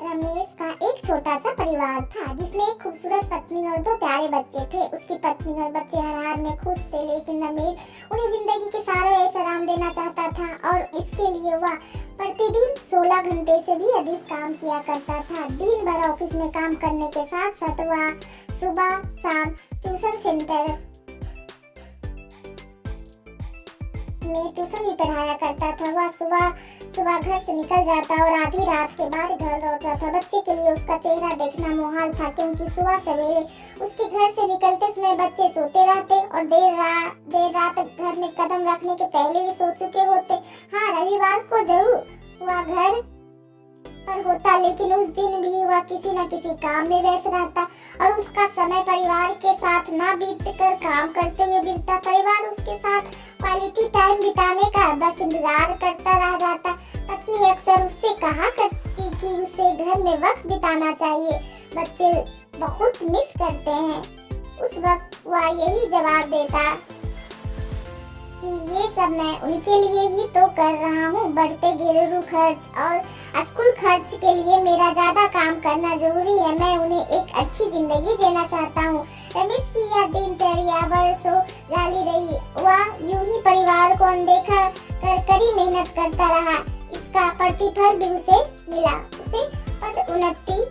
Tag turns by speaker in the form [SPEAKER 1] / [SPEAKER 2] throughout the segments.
[SPEAKER 1] रमेश का एक छोटा सा परिवार था जिसमें एक खूबसूरत पत्नी और 2 प्यारे बच्चे थे। उसकी पत्नी और बच्चे हर हाल में खुश थे, लेकिन रमेश उन्हें जिंदगी के सारे ऐसे आराम देना चाहता था और इसके लिए वह प्रतिदिन 16 घंटे से भी अधिक काम किया करता था। दिन भर ऑफिस में काम करने के साथ साथ वह सुबह शाम ट्यूशन सेंटर में ट्यूशन भी पढ़ाया करता था। वह सुबह घर से निकल जाता और आधी रात के बाद घर लौटता था। बच्चे के लिए उसका चेहरा देखना मुहाल था, क्योंकि सुबह सवेरे उसके घर से निकलते समय बच्चे सोते रहते और देर रात घर में कदम रखने के पहले ही सो चुके होते। हाँ, रविवार को जरूर वह घर पर होता, लेकिन उस दिन भी वह किसी न किसी काम में व्यस्त रहता और उसका समय परिवार के साथ ना बीतकर काम करते हुए बीतता। परिवार उसके साथ क्वालिटी टाइम बिताने का बस इंतजार करता रह जाता। पत्नी अक्सर उससे कहा करती कि उसे घर में वक्त बिताना चाहिए, बच्चे बहुत मिस करते हैं। उस वक्त वह यही जवाब देता कि ये सब मैं उनके लिए ही तो कर रहा हूँ। बढ़ते घरेलू खर्च और स्कूल खर्च के लिए मेरा ज्यादा काम करना जरूरी है। मैं उन्हें एक अच्छी जिंदगी देना चाहता हूँ। रमेश की यह दिनचर्या वर्षों जारी रही। वह यूं ही परिवार को अनदेखा कर कड़ी मेहनत करता रहा। इसका प्रतिफल भी उसे मिला। उसे पदोन्नति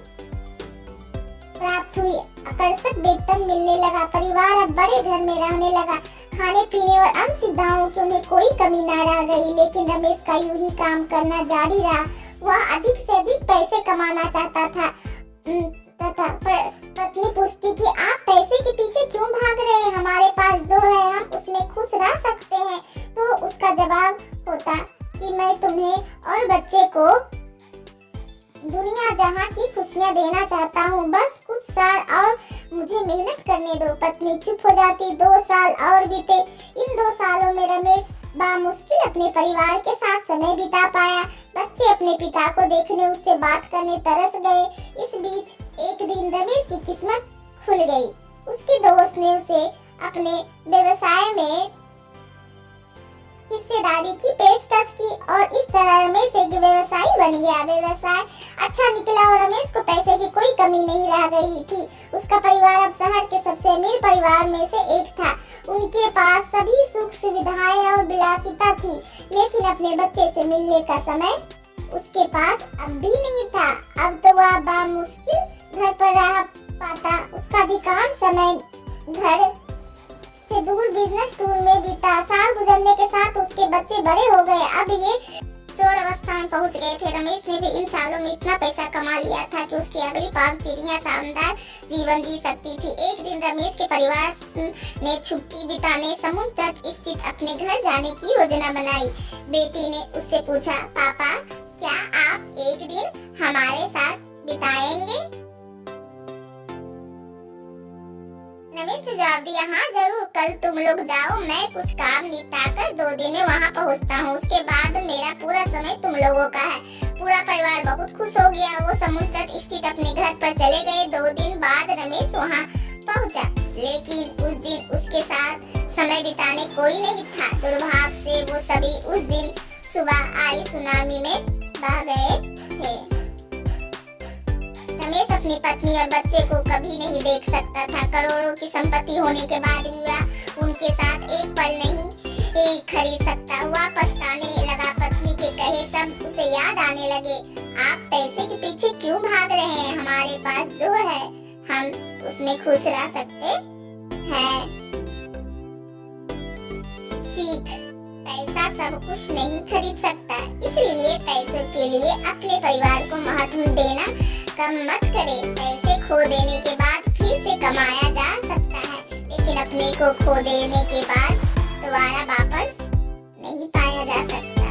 [SPEAKER 1] प्राप्त हुई, आकर्षक वेतन मिलने लगा। परिवार अब बड़े घर में रहने लगा। खाने पीने और अन्य सुविधाओं की उन्हें कोई कमी न रह गई, लेकिन रमेश का यूं ही काम करना जारी रहा। वह अधिक से अधिक पैसे कमाना चाहता था। पत्नी पूछती कि आप पैसे के पीछे क्यों भाग रहे हैं? हमारे पास जो है हम उसमें खुश रह सकते हैं। तो उसका जवाब होता कि मैं तुम्हें और बच्चे को दुनिया जहां की खुशियां देना चाहता हूँ। बस कुछ साल और मुझे मेहनत करने दो। पत्नी चुप हो जाती। 2 साल और बीते। इन 2 सालों में रमेश बामुश्किल अपने परिवार के साथ समय बिता पाया। बच्चे अपने पिता को देखने, उससे बात करने तरस गए। इस बीच एक दिन रमेश की किस्मत खुल गई। उसके दोस्त ने उसे अपने व्यवसाय में हिस्सेदारी की पेशकश की और इस तरह रमेश एक व्यवसायी बन गया। व्यवसाय अच्छा निकला और रमेश को पैसे की कोई कमी नहीं रह गई थी। उसका परिवार अब शहर के सबसे अमीर परिवार में से एक था। उनके पास सभी सुख सुविधाएं और विलासिता थी, लेकिन अपने बच्चे से मिलने का समय उसके पास अब भी नहीं था। अब तो वह बामुश्किल घर पर रह पाता। उसका अधिकांश समय घर से दूर बिजनेस टूर में बीता। साल गुजरने के साथ उसके बच्चे बड़े हो गए। अब ये चोर अवस्था में पहुंच गए थे। रमेश ने भी इन सालों में इतना पैसा कमा लिया था कि उसकी अगली 5 पीढ़ियां शानदार जीवन जी सकती थी। एक दिन रमेश के परिवार ने छुट्टी बिताने समुद्र तट स्थित अपने घर जाने की योजना बनाई। बेटी ने उससे पूछा, पापा क्या आप एक दिन हमारे साथ बिताएंगे? रमेश ने जवाब दिया, हाँ जरूर, कल तुम लोग जाओ, मैं कुछ काम निपटा कर 2 दिन में वहाँ पहुँचता हूँ। उसके बाद मेरा पूरा समय तुम लोगों का है। पूरा परिवार बहुत खुश हो गया। वो समुद्र तट स्थित अपने घर पर चले गए। 2 दिन बाद रमेश वहाँ पहुँचा, लेकिन उस दिन उसके साथ समय बिताने कोई नहीं था। दुर्भाग्य से वो सभी उस दिन सुबह आई सुनामी में बह गए थे। रमेश अपनी पत्नी और बच्चे को कभी नहीं देख सकता था। करोड़ों की संपत्ति होने के बाद भी वह उनके साथ एक पल नहीं खरीद सकता। वह पछताने लगा। पत्नी के कहे सब उसे याद आने लगे। आप पैसे के पीछे क्यों भाग रहे हैं? हमारे पास जो है हम उसमें खुश रह सकते हैं। सीख, पैसा सब कुछ नहीं खरीद सकता, इसलिए पैसों के लिए अपने परिवार को महत्व देना कम मत करे। पैसे खो देने के बाद फिर से कमाया जा सकता है, लेकिन अपने को खो देने के बाद दोबारा वापस नहीं पाया जा सकता।